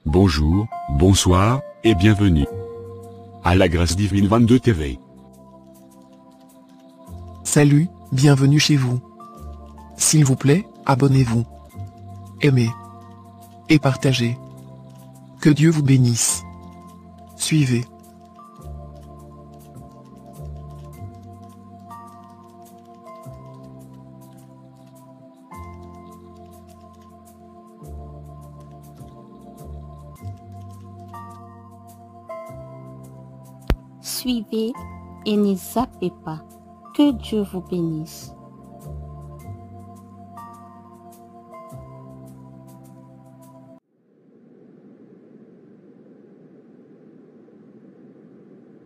Bonjour, bonsoir, et bienvenue à la Grâce Divine 22 TV. Salut, bienvenue chez vous. S'il vous plaît, abonnez-vous. Aimez. Et partagez. Que Dieu vous bénisse. Suivez. Suivez et ne zappez pas. Que Dieu vous bénisse.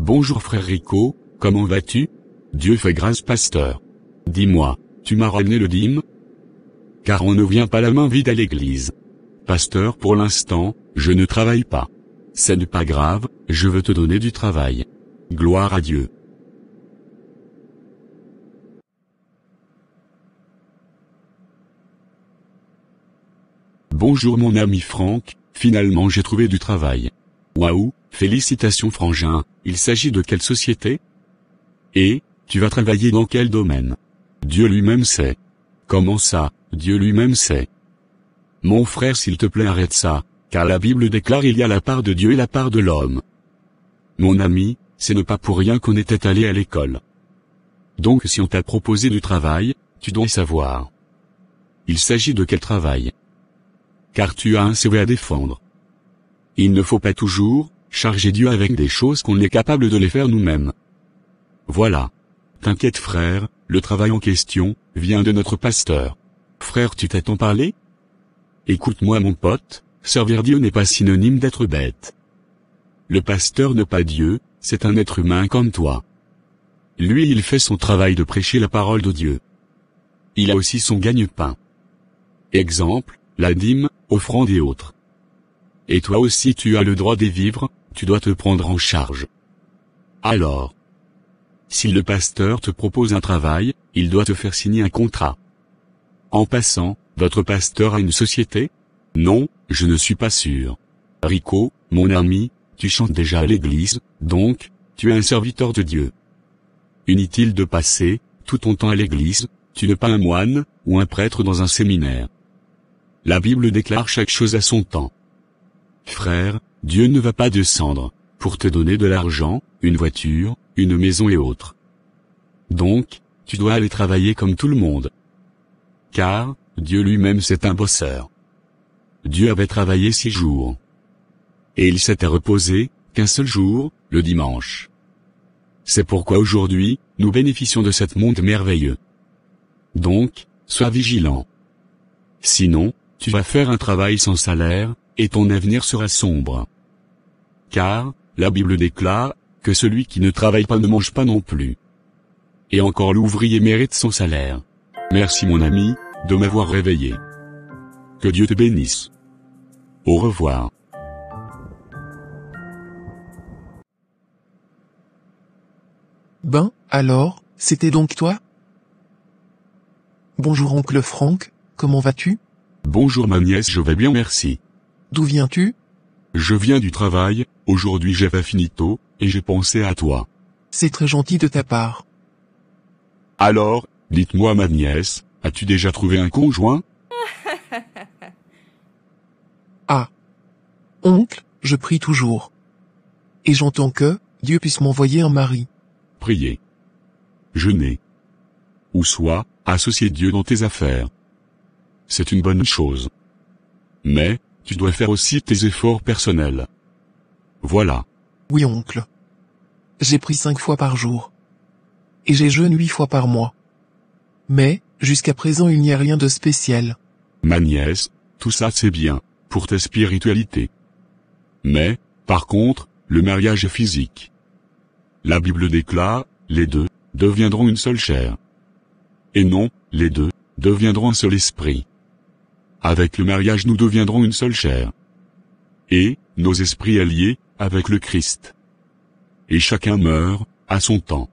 Bonjour frère Rico, comment vas-tu? Dieu fait grâce pasteur. Dis-moi, tu m'as ramené le dîme? Car on ne vient pas la main vide à l'église. Pasteur, pour l'instant, je ne travaille pas. Ce n'est pas grave, je veux te donner du travail. Gloire à Dieu. Bonjour mon ami Franck, finalement j'ai trouvé du travail. Waouh, félicitations frangin, il s'agit de quelle société? Et, tu vas travailler dans quel domaine? Dieu lui-même sait. Comment ça, Dieu lui-même sait? Mon frère s'il te plaît arrête ça, car la Bible déclare il y a la part de Dieu et la part de l'homme. Mon ami, ce n'est pas pour rien qu'on était allé à l'école. Donc si on t'a proposé du travail, tu dois savoir. Il s'agit de quel travail? Car tu as un CV à défendre. Il ne faut pas toujours charger Dieu avec des choses qu'on est capable de les faire nous-mêmes. Voilà. T'inquiète frère, le travail en question vient de notre pasteur. Frère, tu t'attends parler? Écoute-moi mon pote, servir Dieu n'est pas synonyme d'être bête. Le pasteur n'est pas Dieu, c'est un être humain comme toi. Lui il fait son travail de prêcher la parole de Dieu. Il a aussi son gagne-pain. Exemple, la dîme, offrande et autres. Et toi aussi tu as le droit d'y vivre, tu dois te prendre en charge. Alors, si le pasteur te propose un travail, il doit te faire signer un contrat. En passant, votre pasteur a une société? Non, je ne suis pas sûr. Rico, mon ami, tu chantes déjà à l'église, donc, tu es un serviteur de Dieu. Inutile de passer tout ton temps à l'église, tu n'es pas un moine, ou un prêtre dans un séminaire. La Bible déclare chaque chose à son temps. Frère, Dieu ne va pas descendre pour te donner de l'argent, une voiture, une maison et autres. Donc, tu dois aller travailler comme tout le monde. Car, Dieu lui-même c'est un bosseur. Dieu avait travaillé 6 jours. Et il s'était reposé qu'un seul jour, le dimanche. C'est pourquoi aujourd'hui, nous bénéficions de cet monde merveilleux. Donc, sois vigilant. Sinon, tu vas faire un travail sans salaire, et ton avenir sera sombre. Car, la Bible déclare, que celui qui ne travaille pas ne mange pas non plus. Et encore l'ouvrier mérite son salaire. Merci mon ami, de m'avoir réveillé. Que Dieu te bénisse. Au revoir. Ben, alors, c'était donc toi? Bonjour oncle Franck, comment vas-tu? Bonjour ma nièce, je vais bien merci. D'où viens-tu? Je viens du travail, aujourd'hui j'ai fait finito, et j'ai pensé à toi. C'est très gentil de ta part. Alors, dites-moi ma nièce, as-tu déjà trouvé un conjoint? Ah. Oncle, je prie toujours. Et j'entends que Dieu puisse m'envoyer un mari. Priez. Jeûnez. Ou soit, associer Dieu dans tes affaires. C'est une bonne chose. Mais, tu dois faire aussi tes efforts personnels. Voilà. Oui oncle. J'ai pris 5 fois par jour. Et j'ai jeûné 8 fois par mois. Mais, jusqu'à présent il n'y a rien de spécial. Ma nièce, tout ça c'est bien, pour ta spiritualité. Mais, par contre, le mariage est physique. La Bible déclare, les deux deviendront une seule chair. Et non, les deux deviendront un seul esprit. Avec le mariage nous deviendrons une seule chair. Et, nos esprits alliés, avec le Christ. Et chacun meurt, à son temps.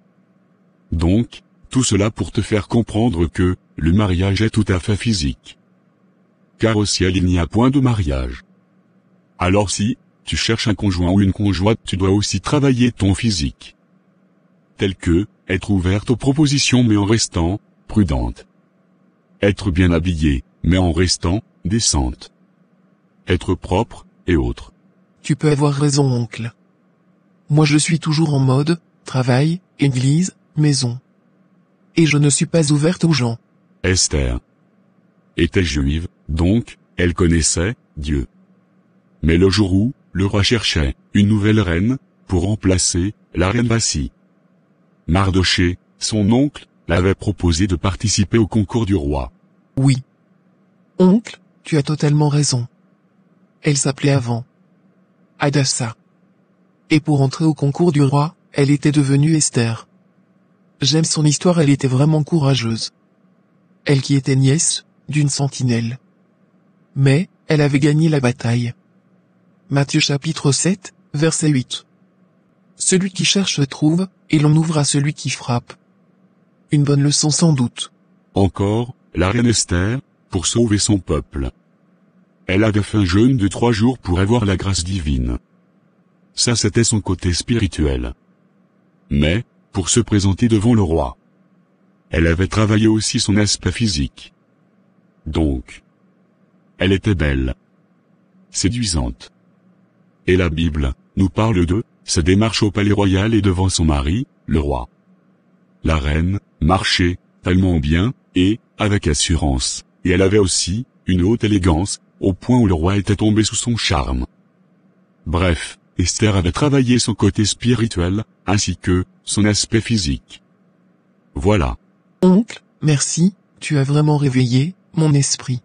Donc, tout cela pour te faire comprendre que, le mariage est tout à fait physique. Car au ciel il n'y a point de mariage. Alors si tu cherches un conjoint ou une conjointe, tu dois aussi travailler ton physique. Tel que, être ouverte aux propositions mais en restant prudente. Être bien habillée, mais en restant décente. Être propre, et autres. Tu peux avoir raison, oncle. Moi je suis toujours en mode, travail, église, maison. Et je ne suis pas ouverte aux gens. Esther était juive, donc, elle connaissait Dieu. Mais le jour où, le roi cherchait une nouvelle reine, pour remplacer la reine Vasthi, Mardochée, son oncle, l'avait proposé de participer au concours du roi. Oui. Oncle, tu as totalement raison. Elle s'appelait avant Hadassah. Et pour entrer au concours du roi, elle était devenue Esther. J'aime son histoire, elle était vraiment courageuse. Elle qui était nièce d'une sentinelle. Mais, elle avait gagné la bataille. Matthieu chapitre 7, verset 8. Celui qui cherche trouve, et l'on ouvre à celui qui frappe. Une bonne leçon sans doute. Encore, la reine Esther, pour sauver son peuple. Elle avait fait un jeûne de 3 jours pour avoir la grâce divine. Ça c'était son côté spirituel. Mais, pour se présenter devant le roi, elle avait travaillé aussi son aspect physique. Donc, elle était belle, séduisante. Et la Bible nous parle de sa démarche au palais royal et devant son mari, le roi. La reine marchait tellement bien, et avec assurance, et elle avait aussi une haute élégance, au point où le roi était tombé sous son charme. Bref, Esther avait travaillé son côté spirituel, ainsi que son aspect physique. Voilà. Oncle, merci, tu as vraiment réveillé mon esprit.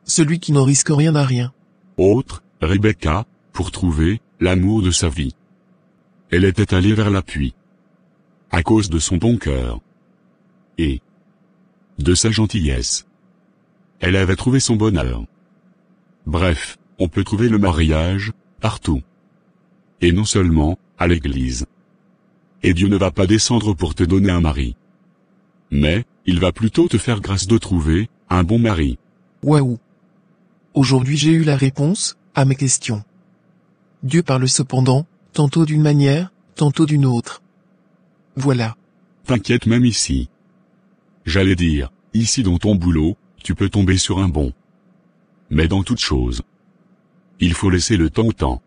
Celui qui ne risque rien n'a rien. Autre, Rebecca, pour trouver l'amour de sa vie. Elle était allée vers l'appui. À cause de son bon cœur. Et de sa gentillesse. Elle avait trouvé son bonheur. Bref, on peut trouver le mariage partout. Et non seulement à l'église. Et Dieu ne va pas descendre pour te donner un mari. Mais, il va plutôt te faire grâce de trouver un bon mari. Waouh. Aujourd'hui j'ai eu la réponse à mes questions. Dieu parle cependant, tantôt d'une manière, tantôt d'une autre. Voilà. T'inquiète même ici. J'allais dire, ici dans ton boulot, tu peux tomber sur un bon. Mais dans toute chose, il faut laisser le temps au temps.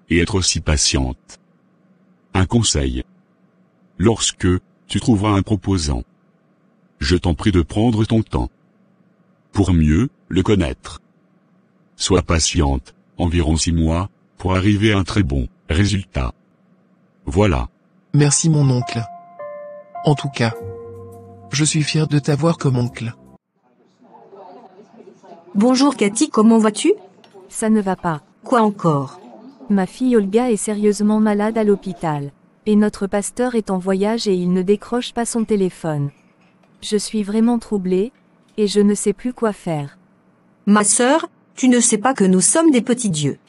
Et être aussi patiente. Un conseil. Lorsque tu trouveras un proposant, je t'en prie de prendre ton temps. Pour mieux le connaître. Sois patiente, environ 6 mois, pour arriver à un très bon résultat. Voilà. Merci mon oncle. En tout cas, je suis fier de t'avoir comme oncle. Bonjour Cathy, comment vas-tu? Ça ne va pas. Quoi encore? Ma fille Olga est sérieusement malade à l'hôpital. Et notre pasteur est en voyage et il ne décroche pas son téléphone. Je suis vraiment troublée, et je ne sais plus quoi faire. Ma sœur, tu ne sais pas que nous sommes des petits dieux.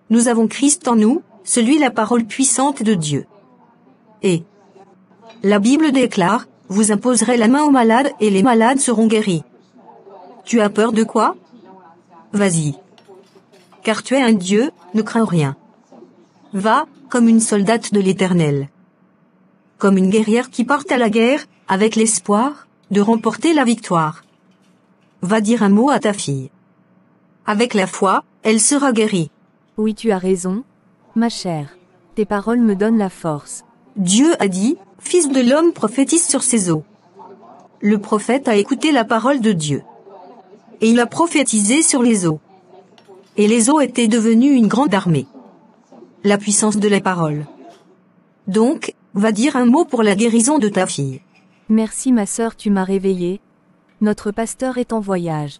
Nous avons Christ en nous, celui la parole puissante de Dieu. Et la Bible déclare, vous imposerez la main aux malades et les malades seront guéris. Tu as peur de quoi? Vas-y. Car tu es un Dieu, ne crains rien. Va, comme une soldate de l'Éternel. Comme une guerrière qui part à la guerre, avec l'espoir de remporter la victoire. Va dire un mot à ta fille. Avec la foi, elle sera guérie. Oui, tu as raison, ma chère. Tes paroles me donnent la force. Dieu a dit, Fils de l'homme prophétise sur ses eaux. Le prophète a écouté la parole de Dieu. Et il a prophétisé sur les eaux. Et les eaux étaient devenues une grande armée. La puissance de la parole. Donc, va dire un mot pour la guérison de ta fille. Merci ma sœur, tu m'as réveillée. Notre pasteur est en voyage.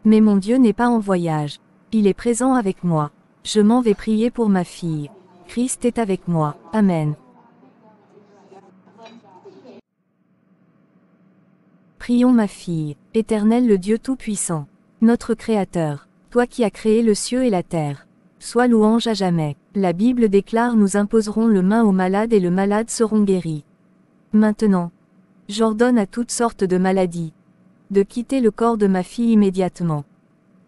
Mais mon Dieu n'est pas en voyage. Il est présent avec moi. Je m'en vais prier pour ma fille. Christ est avec moi. Amen. Prions ma fille, Éternel le Dieu Tout-Puissant, notre Créateur, toi qui as créé le ciel et la terre. Sois louange à jamais. La Bible déclare nous imposerons le main aux malades et le malade seront guéris. Maintenant, j'ordonne à toutes sortes de maladies de quitter le corps de ma fille immédiatement.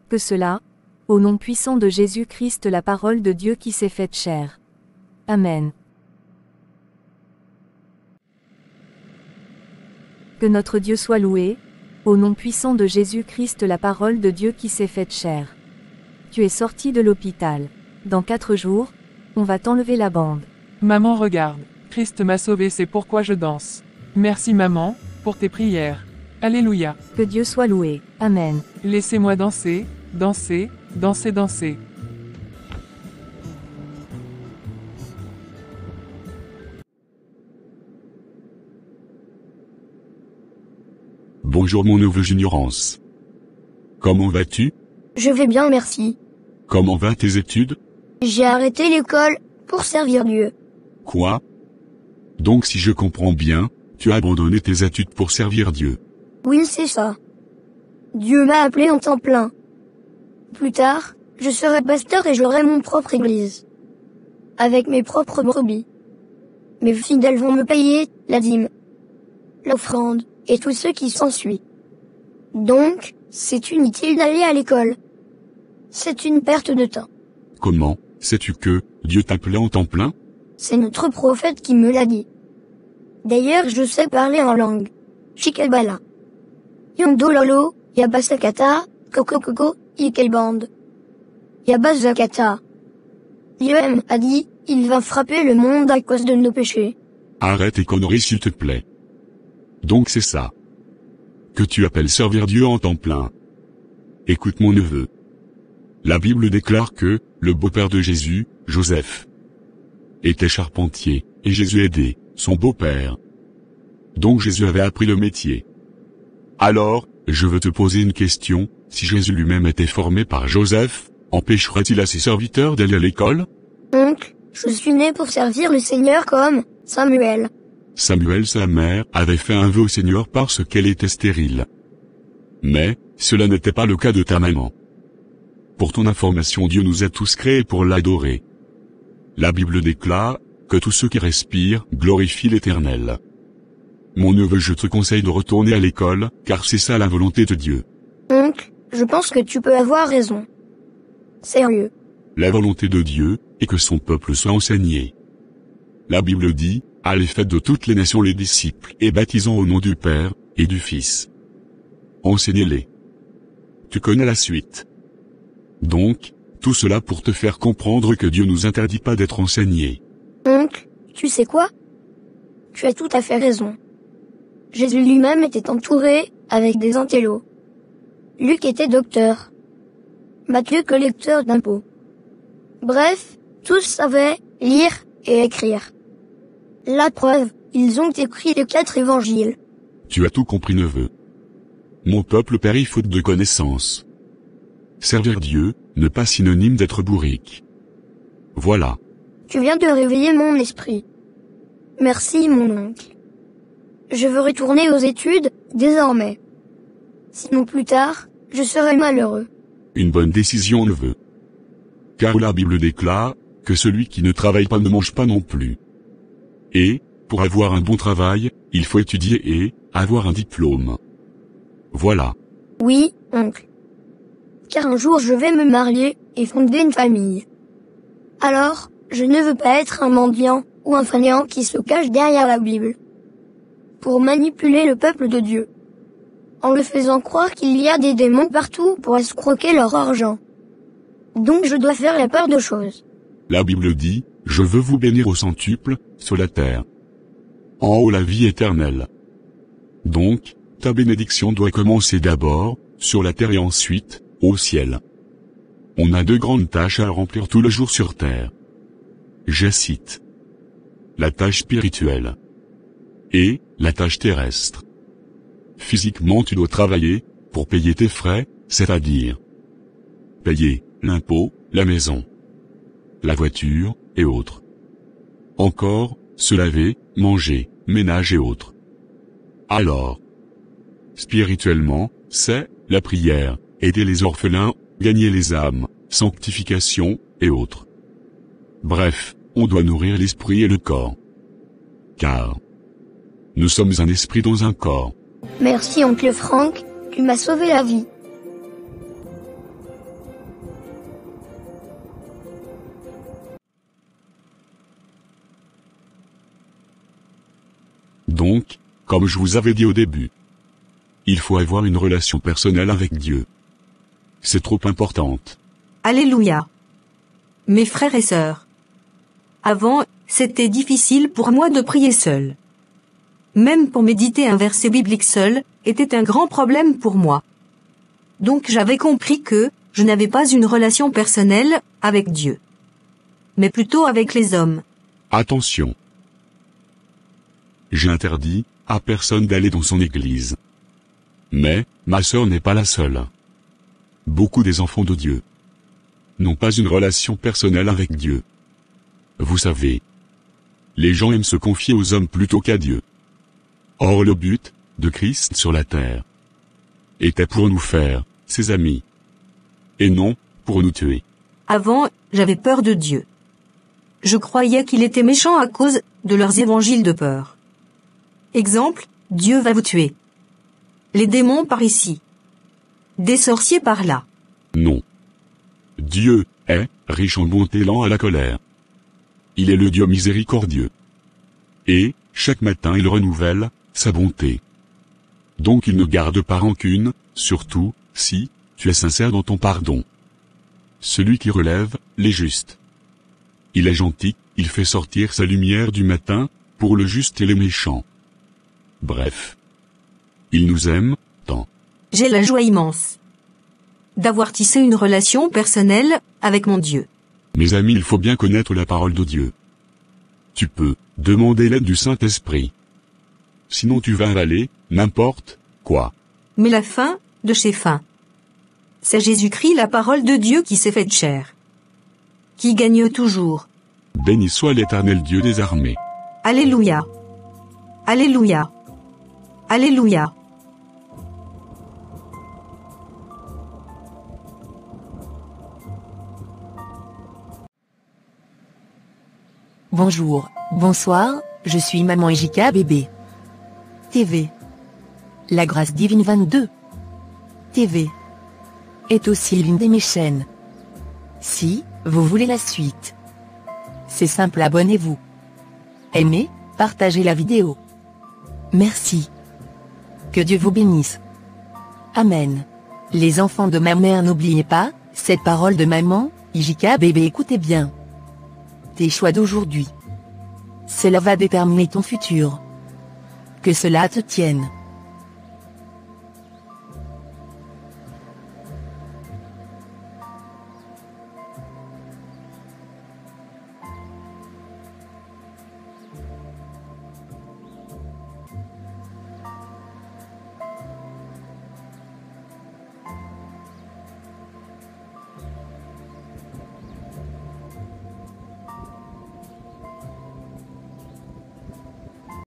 Que cela Au nom puissant de Jésus-Christ, la parole de Dieu qui s'est faite chair. Amen. Que notre Dieu soit loué. Au nom puissant de Jésus-Christ, la parole de Dieu qui s'est faite chair. Tu es sorti de l'hôpital. Dans 4 jours, on va t'enlever la bande. Maman, regarde. Christ m'a sauvé, c'est pourquoi je danse. Merci maman, pour tes prières. Alléluia. Que Dieu soit loué. Amen. Laissez-moi danser, danser, danser, danser. Bonjour mon neveu Juniorance. Comment vas-tu? Je vais bien, merci. Comment va tes études? J'ai arrêté l'école pour servir Dieu. Quoi? Donc si je comprends bien, tu as abandonné tes études pour servir Dieu. Oui, c'est ça. Dieu m'a appelé en temps plein. Plus tard, je serai pasteur et j'aurai mon propre église. Avec mes propres brebis. Mes fidèles vont me payer la dîme, l'offrande, et tout ce qui s'ensuit. Donc, c'est inutile d'aller à l'école. C'est une perte de temps. Comment, sais-tu que Dieu t'appelait en temps plein? C'est notre prophète qui me l'a dit. D'ailleurs, je sais parler en langue. Chikabala. Yondololo, Yabasakata, Kokokoko, Ikelband. Yabazakata. L'IEM a dit, il va frapper le monde à cause de nos péchés. Arrête tes conneries s'il te plaît. Donc c'est ça que tu appelles servir Dieu en temps plein. Écoute mon neveu. La Bible déclare que, le beau-père de Jésus, Joseph, était charpentier, et Jésus aidait son beau-père. Donc Jésus avait appris le métier. Alors, je veux te poser une question, si Jésus lui-même était formé par Joseph, empêcherait-il à ses serviteurs d'aller à l'école? Oncle, je suis né pour servir le Seigneur comme Samuel. Samuel, sa mère, avait fait un vœu au Seigneur parce qu'elle était stérile. Mais, cela n'était pas le cas de ta maman. Pour ton information, Dieu nous a tous créés pour l'adorer. La Bible déclare que tous ceux qui respirent glorifient l'Éternel. Mon neveu, je te conseille de retourner à l'école, car c'est ça la volonté de Dieu. Oncle, je pense que tu peux avoir raison. Sérieux. La volonté de Dieu est que son peuple soit enseigné. La Bible dit, allez faites de toutes les nations les disciples et baptisons au nom du Père et du Fils. Enseignez-les. Tu connais la suite. Donc, tout cela pour te faire comprendre que Dieu nous interdit pas d'être enseignés. Oncle, tu sais quoi? Tu as tout à fait raison. Jésus lui-même était entouré avec des intellos. Luc était docteur. Matthieu collecteur d'impôts. Bref, tous savaient lire et écrire. La preuve, ils ont écrit les 4 évangiles. Tu as tout compris, neveu. Mon peuple périt faute de connaissances. Servir Dieu, n'est pas synonyme d'être bourrique. Voilà. Tu viens de réveiller mon esprit. Merci, mon oncle. Je veux retourner aux études, désormais. Sinon plus tard, je serai malheureux. Une bonne décision, neveu. Car la Bible déclare que celui qui ne travaille pas ne mange pas non plus. Et, pour avoir un bon travail, il faut étudier et avoir un diplôme. Voilà. Oui, oncle. Car un jour je vais me marier et fonder une famille. Alors, je ne veux pas être un mendiant ou un fainéant qui se cache derrière la Bible. Pour manipuler le peuple de Dieu. En le faisant croire qu'il y a des démons partout pour escroquer leur argent. Donc je dois faire la part de choses. La Bible dit, je veux vous bénir au centuple, sur la terre. En haut la vie éternelle. Donc, ta bénédiction doit commencer d'abord, sur la terre et ensuite, au ciel. On a 2 grandes tâches à remplir tout le jour sur terre. Je cite. La tâche spirituelle. Et, la tâche terrestre. Physiquement tu dois travailler, pour payer tes frais, c'est-à-dire payer l'impôt, la maison, la voiture, et autres. Encore, se laver, manger, ménage et autres. Alors, spirituellement, c'est la prière, aider les orphelins, gagner les âmes, sanctification, et autres. Bref, on doit nourrir l'esprit et le corps. Car nous sommes un esprit dans un corps. Merci oncle Franck, tu m'as sauvé la vie. Donc, comme je vous avais dit au début, il faut avoir une relation personnelle avec Dieu. C'est trop importante. Alléluia. Mes frères et sœurs. Avant, c'était difficile pour moi de prier seul. Même pour méditer un verset biblique seul, était un grand problème pour moi. Donc j'avais compris que, je n'avais pas une relation personnelle, avec Dieu. Mais plutôt avec les hommes. Attention. J'ai interdit, à personne d'aller dans son église. Mais, ma sœur n'est pas la seule. Beaucoup des enfants de Dieu n'ont pas une relation personnelle avec Dieu. Vous savez, les gens aiment se confier aux hommes plutôt qu'à Dieu. Or le but, de Christ sur la terre, était pour nous faire, ses amis. Et non, pour nous tuer. Avant, j'avais peur de Dieu. Je croyais qu'il était méchant à cause de leurs évangiles de peur. Exemple, Dieu va vous tuer. Les démons par ici. Des sorciers par là. Non. Dieu est riche en bonté, lent à la colère. Il est le Dieu miséricordieux. Et, chaque matin il renouvelle sa bonté. Donc il ne garde pas rancune, surtout, si tu es sincère dans ton pardon. Celui qui relève les justes. Il est gentil, il fait sortir sa lumière du matin, pour le juste et les méchants. Bref. Il nous aime, tant. J'ai la joie immense d'avoir tissé une relation personnelle avec mon Dieu. Mes amis, il faut bien connaître la parole de Dieu. Tu peux demander l'aide du Saint-Esprit. Sinon tu vas avaler n'importe quoi. Mais la fin, de chez fin. C'est Jésus-Christ, la parole de Dieu qui s'est faite chair. Qui gagne toujours. Béni soit l'Éternel Dieu des armées. Alléluia. Alléluia. Alléluia. Bonjour, bonsoir, je suis Maman Ejika Bébé. TV. La Grâce Divine 22. TV. Est aussi l'une de mes chaînes. Si vous voulez la suite, c'est simple, abonnez-vous. Aimez, partagez la vidéo. Merci. Que Dieu vous bénisse. Amen. Les enfants de ma mère, n'oubliez pas, cette parole de Maman Ejika Bébé, écoutez bien. Tes choix d'aujourd'hui, cela va déterminer ton futur. Que cela te tienne.